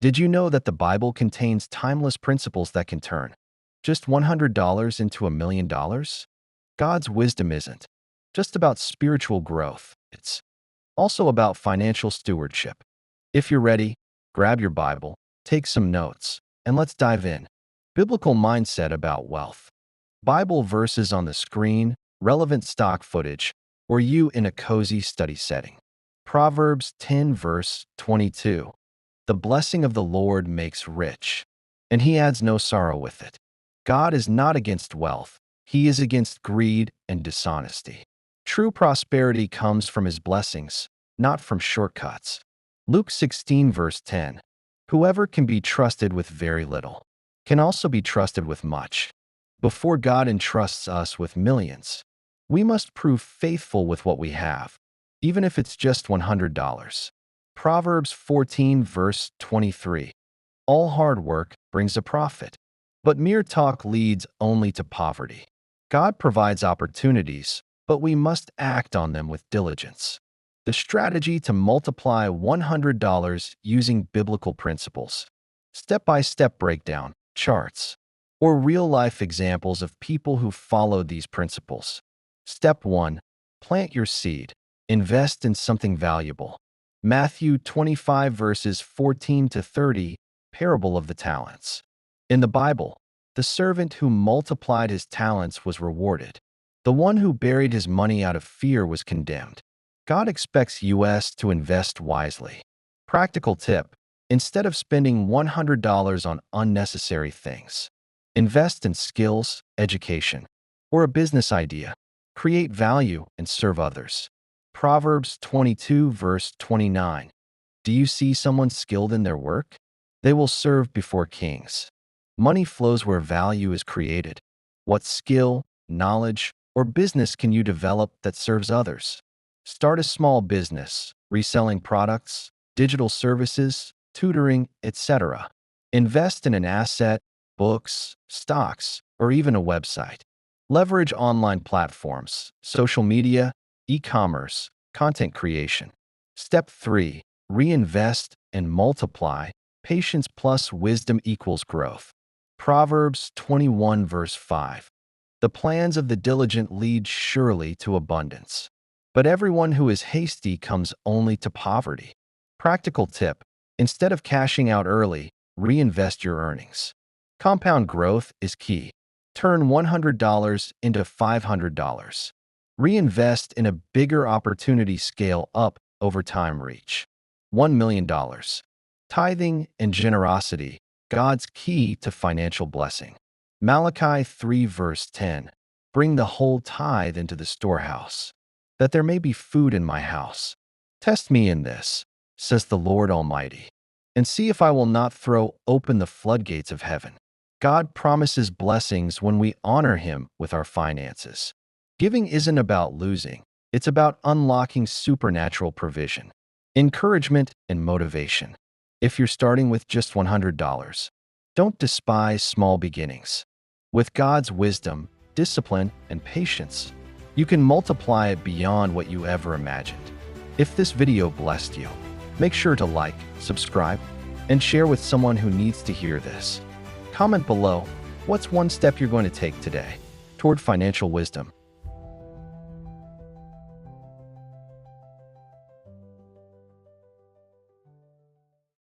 Did you know that the Bible contains timeless principles that can turn just $100 into $1 million? God's wisdom isn't just about spiritual growth. It's also about financial stewardship. If you're ready, grab your Bible, take some notes, and let's dive in. Biblical mindset about wealth. Bible verses on the screen, relevant stock footage, or you in a cozy study setting. Proverbs 10 verse 22. The blessing of the Lord makes rich, and he adds no sorrow with it. God is not against wealth. He is against greed and dishonesty. True prosperity comes from his blessings, not from shortcuts. Luke 16 verse 10. Whoever can be trusted with very little can also be trusted with much. Before God entrusts us with millions, we must prove faithful with what we have, even if it's just $100. Proverbs 14 verse 23. All hard work brings a profit, but mere talk leads only to poverty. God provides opportunities, but we must act on them with diligence. The strategy to multiply $100 using biblical principles. Step-by-step breakdown, charts, or real-life examples of people who followed these principles. Step 1. Plant your seed. Invest in something valuable. Matthew 25 verses 14 to 30, Parable of the Talents. In the Bible, the servant who multiplied his talents was rewarded. The one who buried his money out of fear was condemned. God expects us to invest wisely. Practical tip: instead of spending $100 on unnecessary things, invest in skills, education, or a business idea. Create value and serve others. Proverbs 22 verse 29. Do you see someone skilled in their work? They will serve before kings. Money flows where value is created. What skill, knowledge, or business can you develop that serves others? Start a small business, reselling products, digital services, tutoring, etc. Invest in an asset, books, stocks, or even a website. Leverage online platforms, social media, e-commerce, content creation. Step 3. Reinvest and multiply. Patience plus wisdom equals growth. Proverbs 21 verse 5. The plans of the diligent lead surely to abundance, but everyone who is hasty comes only to poverty. Practical tip: instead of cashing out early, reinvest your earnings. Compound growth is key. Turn $100 into $500. Reinvest in a bigger opportunity. Scale up over time. Reach $1 million. Tithing and generosity, God's key to financial blessing. Malachi 3 verse 10. Bring the whole tithe into the storehouse, that there may be food in my house. Test me in this, says the Lord Almighty, and see if I will not throw open the floodgates of heaven. God promises blessings when we honor him with our finances. Giving isn't about losing, it's about unlocking supernatural provision, encouragement, and motivation. If you're starting with just $100, don't despise small beginnings. With God's wisdom, discipline, and patience, you can multiply it beyond what you ever imagined. If this video blessed you, make sure to like, subscribe, and share with someone who needs to hear this. Comment below, what's one step you're going to take today toward financial wisdom?